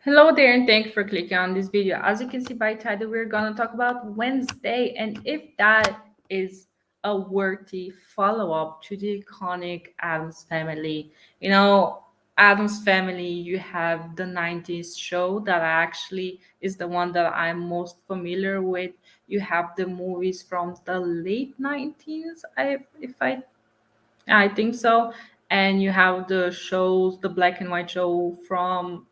Hello there, and thank you for clicking on this video. As you can see by title, we're gonna talk about Wednesday and if that is a worthy follow-up to the iconic Addams Family. You know, Addams Family, you have the 90s show that actually is the one that I'm most familiar with. You have the movies from the late 90s, I think so. And you have the shows, the black and white show from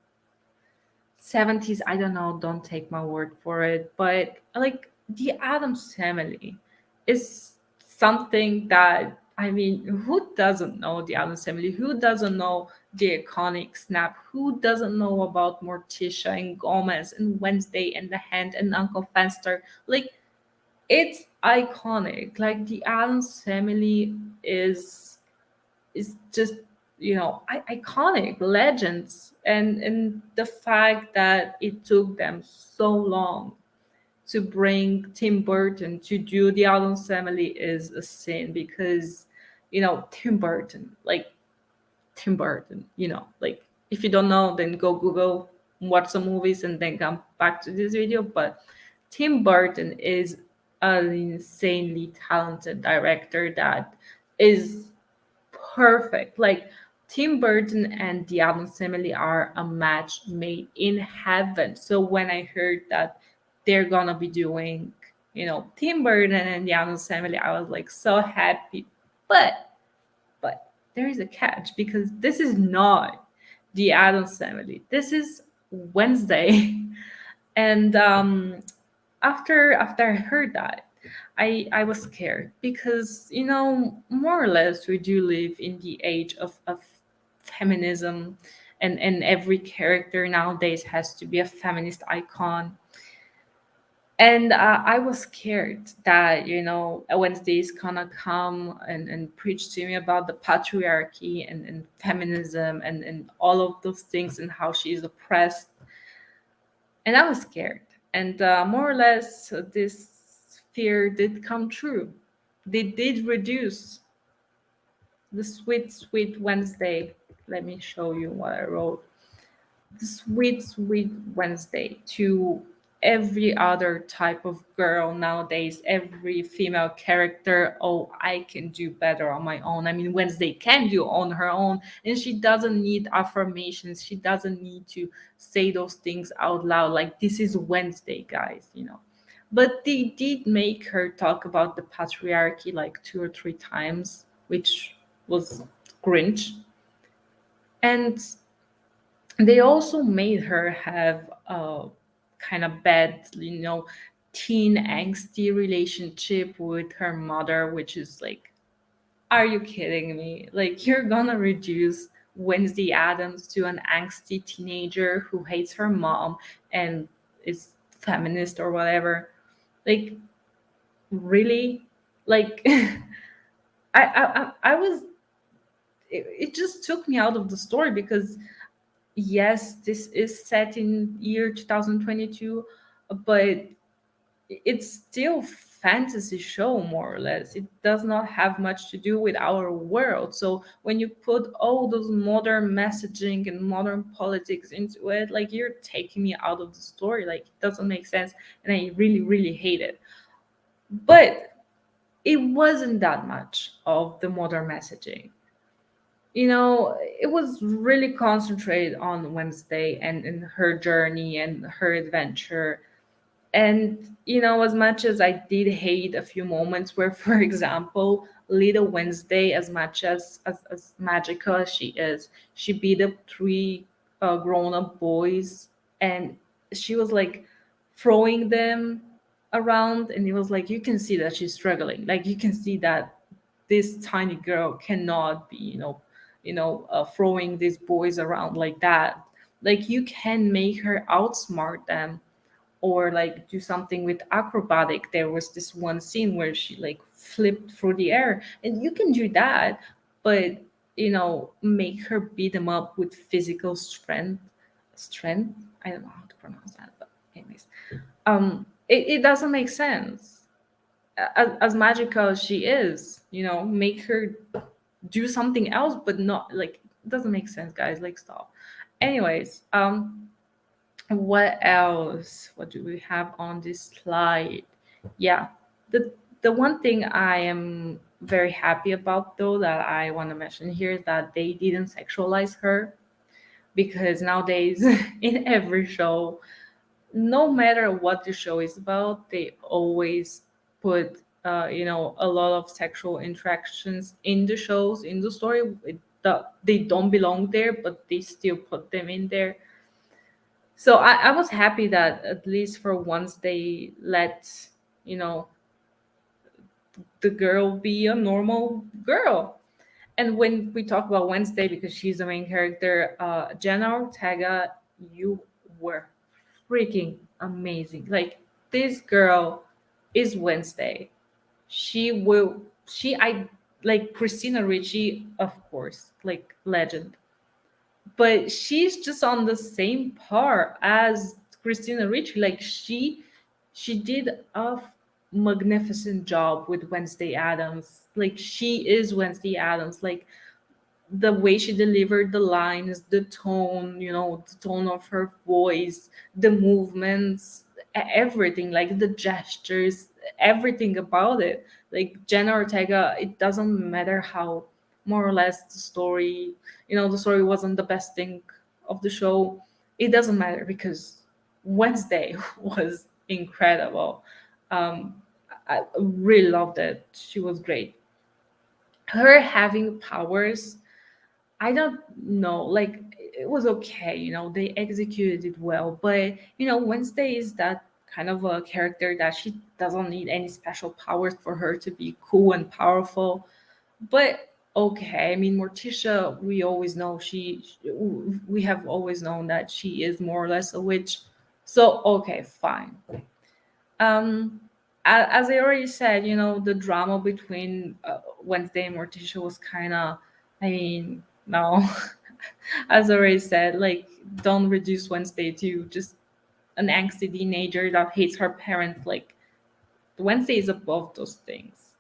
70s. I don't know, don't take my word for it, but like the Addams Family is something that, I mean, who doesn't know the Addams Family? Who doesn't know the iconic Snap? Who doesn't know about Morticia and Gomez and Wednesday and the Hand and Uncle Fenster? Like, it's iconic. Like, the Addams Family is just, iconic legends, and the fact that it took them so long to bring Tim Burton to do the Addams Family is a sin, because Tim Burton, like, Tim Burton, like, if you don't know, then go Google, watch some movies, and then come back to this video. But Tim Burton is an insanely talented director that is perfect. Like, Tim Burton and the Addams Family are a match made in heaven. So when I heard that they're gonna be doing, Tim Burton and the Addams Family, I was like so happy. But there is a catch, because this is not the Addams Family. This is Wednesday. And after I heard that, I was scared, because more or less we do live in the age of feminism, and every character nowadays has to be a feminist icon. And I was scared that Wednesday is gonna come and preach to me about the patriarchy and feminism and all of those things, and how she is oppressed. And I was scared. And more or less, this fear did come true. They did reduce the sweet, sweet Wednesday. Let me show you what I wrote. The sweet, sweet Wednesday to every other type of girl nowadays, every female character. Oh, I can do better on my own. I mean, Wednesday can do on her own, and she doesn't need affirmations. She doesn't need to say those things out loud. Like, this is Wednesday, guys. But they did make her talk about the patriarchy like 2 or 3 times, which was cringe. And they also made her have a kind of bad, teen angsty relationship with her mother, which is like, are you kidding me? Like, you're gonna reduce Wednesday Adams to an angsty teenager who hates her mom and is feminist or whatever. Like, really? Like, I was, it just took me out of the story, because yes, this is set in year 2022, but it's still fantasy show, more or less. It does not have much to do with our world. So when you put all those modern messaging and modern politics into it, like, you're taking me out of the story. Like, it doesn't make sense, and I really, really hate it. But it wasn't that much of the modern messaging. It was really concentrated on Wednesday and her journey and her adventure. And as much as I did hate a few moments where, for example, little Wednesday, as much as magical as she is, she beat up three grown-up boys, and she was like throwing them around, and it was like, you can see that she's struggling. Like, you can see that this tiny girl cannot be throwing these boys around like that. Like, you can make her outsmart them, or like do something with acrobatic. There was this one scene where she like flipped through the air, and you can do that. But make her beat them up with physical strength. I don't know how to pronounce that, but anyways, it doesn't make sense. As magical as she is, make her do something else, but not like, it doesn't make sense, guys. Like, stop. Anyways, What else? What do we have on this slide? Yeah, the the one thing I am very happy about though that I want to mention here is that they didn't sexualize her, because nowadays in every show, no matter what the show is about, they always put a lot of sexual interactions in the shows, in the story. They don't belong there, but they still put them in there. So I was happy that at least for once they let you know the girl be a normal girl. And when we talk about Wednesday, because she's the main character, Jenna Ortega, you were freaking amazing. Like, this girl is Wednesday. I like Christina Ricci, of course, like legend, but she's just on the same par as Christina Ricci. Like, she did a magnificent job with Wednesday Addams. Like, she is Wednesday Addams. Like, the way she delivered the lines, the tone, the tone of her voice, the movements, everything, like the gestures, everything about it. Like, Jenna Ortega, it doesn't matter how more or less the story wasn't the best thing of the show. It doesn't matter because Wednesday was incredible. I really loved it. She was great. Her having powers, I don't know. Like, it was okay, they executed it well. But Wednesday is that kind of a character that she doesn't need any special powers for her to be cool and powerful. But okay, I mean, Morticia, we have always known that she is more or less a witch. So okay, fine. Um, as I already said, the drama between Wednesday and Morticia was kind of, I mean, no, as I already said, like, don't reduce Wednesday to just an angsty teenager that hates her parents. Like, Wednesday is above those things.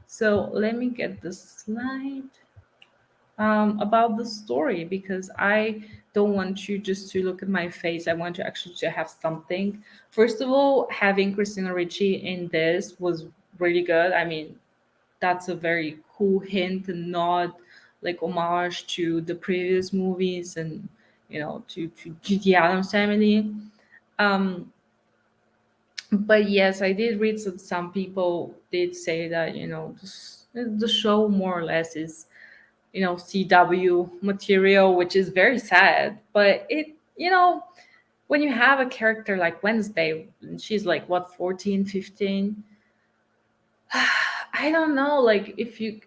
So let me get the slide about the story, because I don't want you just to look at my face. I want you actually to have something. First of all, having Christina Ricci in this was really good. I mean, that's a very cool hint and nod, like homage to the previous movies, and to the Addams Family. Um, but yes, I did read that some people did say that the show more or less is CW material, which is very sad. But when you have a character like Wednesday, and she's like, what, 14, 15? I don't know. Like,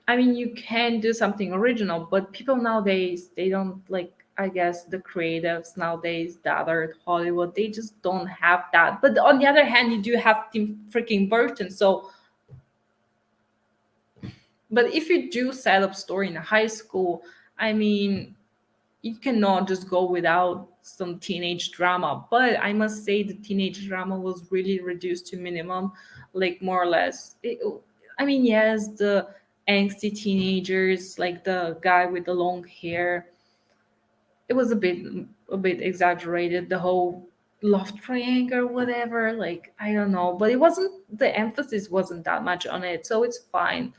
I mean, you can do something original, but people nowadays, they don't like, I guess the creatives nowadays that are at Hollywood, they just don't have that. But on the other hand, you do have Tim freaking Burton. So, but if you do set up story in a high school, I mean, you cannot just go without some teenage drama. But I must say the teenage drama was really reduced to minimum, like, more or less. I mean, yes, the angsty teenagers, like the guy with the long hair, it was a bit exaggerated. The whole love triangle, whatever. Like, I don't know, but it wasn't, the emphasis wasn't that much on it, so it's fine.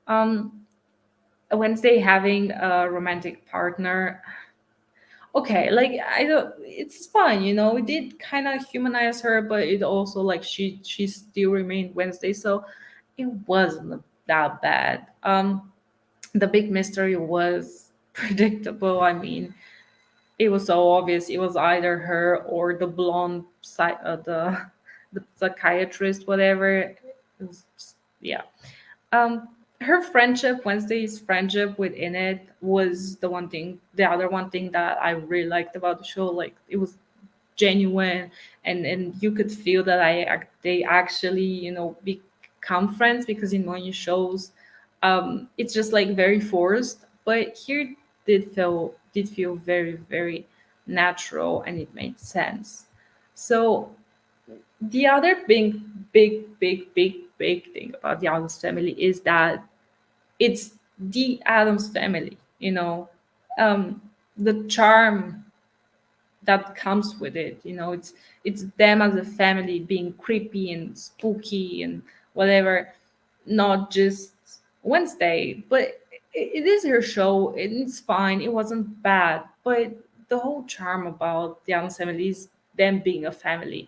Um, Wednesday having a romantic partner, okay, like, I don't, it's fine, it did kind of humanize her, but it also, like, she still remained Wednesday, so it wasn't that bad. The big mystery was predictable. I mean, it was so obvious. It was either her or the blonde the psychiatrist, whatever. It was just, yeah. Her friendship, Wednesday's friendship within it, was the other one thing that I really liked about the show. Like, it was genuine, and you could feel that they actually become friends, because in many shows, it's just like very forced. But here, did feel very, very natural, and it made sense. So the other big thing about the Addams Family is that it's the Addams Family. The charm that comes with it. It's them as a family being creepy and spooky and whatever, not just Wednesday. But it is her show, and it's fine. It wasn't bad, but the whole charm about the Addams Family is them being a family.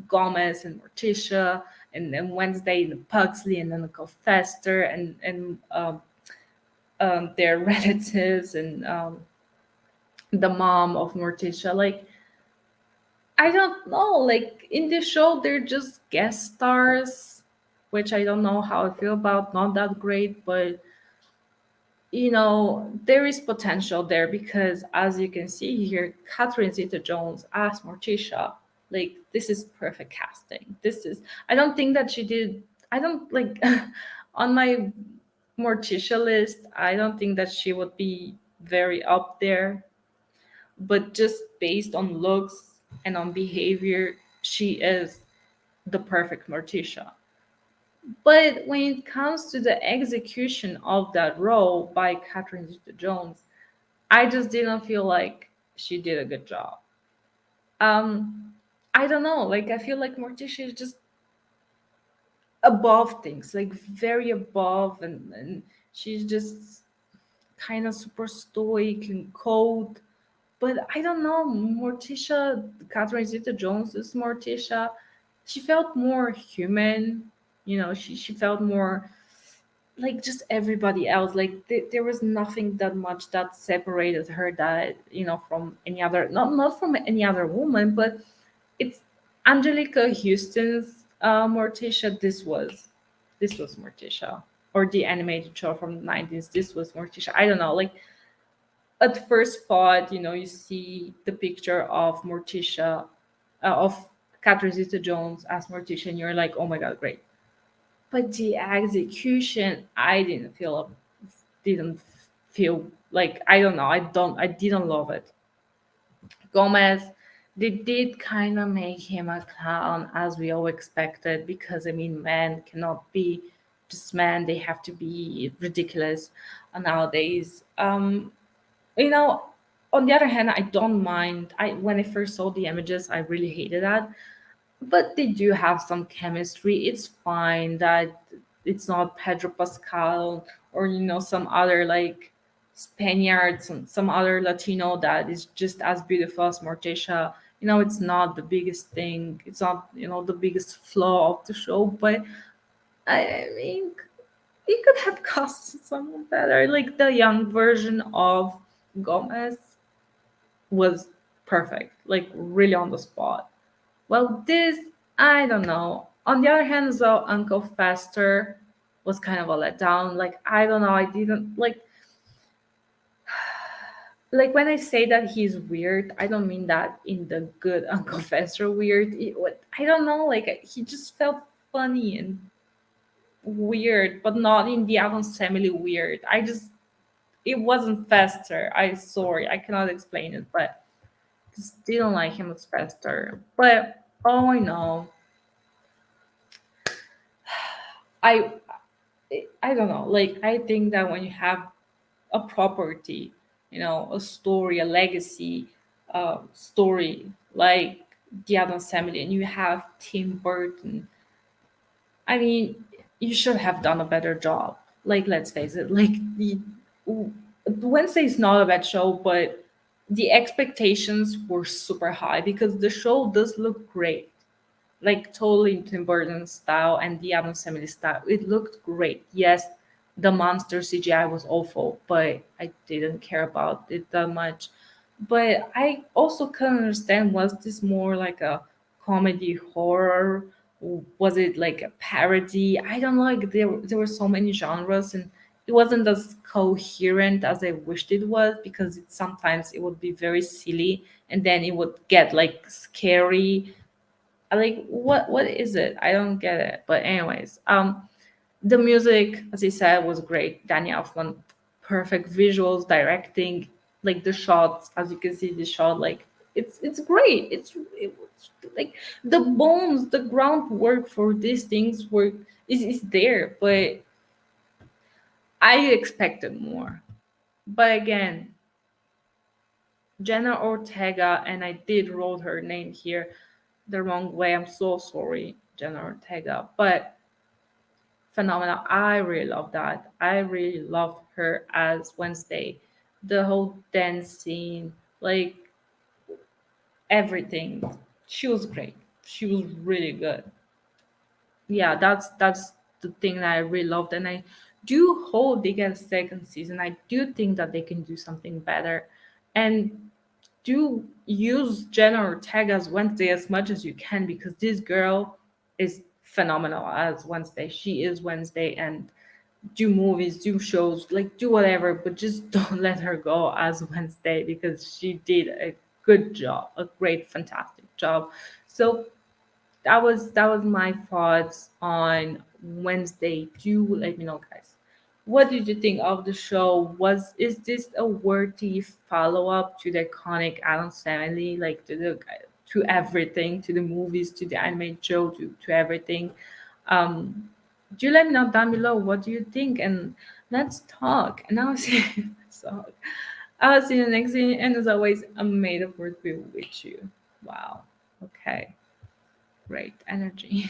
Gomez and Morticia, and then Wednesday and Pugsley, and then Uncle Fester, and their relatives, and the mom of Morticia. Like, I don't know. Like, in this show, they're just guest stars, which I don't know how I feel about. Not that great, but there is potential there because, as you can see here, Catherine Zeta-Jones as Morticia. Like, this is perfect casting. This is. I don't think that she did. I don't like on my Morticia list. I don't think that she would be very up there, but just based on looks and on behavior, she is the perfect Morticia. But when it comes to the execution of that role by Catherine Zeta-Jones, I just didn't feel like she did a good job. I don't know. Like, I feel like Morticia is just above things, like very above, and she's just kind of super stoic and cold. But I don't know, Morticia, Catherine Zeta-Jones is Morticia. She felt more human. She felt more like just everybody else. Like, there was nothing that much that separated her, that from any other, not from any other woman, but it's Angelica Houston's Morticia. This was Morticia, or the animated show from the 90s. This was Morticia. I don't know. Like, at first thought, you see the picture of Morticia, of Catherine Zeta-Jones as Morticia, and you're like, oh my god, great. But the execution, I didn't feel like, I don't know. I didn't love it. Gomez, they did kind of make him a clown, as we all expected, because I mean, men cannot be just men; they have to be ridiculous nowadays. You know, on the other hand, I don't mind. I When I first saw the images, I really hated that, but they do have some chemistry. It's fine that it's not Pedro Pascal, or some other like Spaniard, some other Latino that is just as beautiful as Morticia. It's not the biggest thing. It's not the biggest flaw of the show, but I mean, it could have cost someone better. Like, the young version of Gomez was perfect, like really on the spot. Well, this, I don't know. On the other hand, though, Uncle Fester was kind of a letdown. Like, I don't know, I didn't like when I say that he's weird, I don't mean that in the good Uncle Fester weird. I don't know, like, he just felt funny and weird, but not in the Addams Family weird. It wasn't Fester. I sorry, I cannot explain it, but just didn't like him as Fester. But all I know, I I don't know. Like, I think that when you have a property, a story, a legacy, story like the Addams Family, and you have Tim Burton, I mean, you should have done a better job. Like, let's face it. Like, Wednesday is not a bad show, but the expectations were super high because the show does look great, like totally in Tim Burton style and the Addams Family style. It looked great. Yes, the monster CGI was awful, but I didn't care about it that much. But I also couldn't understand, was this more like a comedy horror? Was it like a parody? I don't know. Like, there were so many genres, and it wasn't as coherent as I wished it was, because sometimes it would be very silly, and then it would get like scary. Like, what is it? I don't get it. But anyways, the music, as I said, was great. Danny Elfman, perfect visuals, directing, like the shots, as you can see the shot, like it's great. Like, the bones, the groundwork for these things is there, but I expected more. But again, Jenna Ortega, and I did roll her name here the wrong way. I'm so sorry, Jenna Ortega, but phenomenal. I really love that. I really loved her as Wednesday. The whole dance scene, like everything. She was great. She was really good. Yeah, that's the thing that I really loved, and I do hope they get a second season. I do think that they can do something better, and do use Jenna Ortega as Wednesday as much as you can, because this girl is phenomenal as Wednesday. She is Wednesday, and do movies, do shows, like do whatever, but just don't let her go as Wednesday, because she did a good job, a great, fantastic job. So that was my thoughts on Wednesday. Do let me know, guys. What did you think of the show? Is this a worthy follow up to the iconic Addams Family, like to everything, to the movies, to the animated show, to everything? Um, do let me know down below. What do you think? And let's talk. And I'll see. So I'll see you next time. And as always, I'm made of worth be with you. Wow. Okay. Great energy.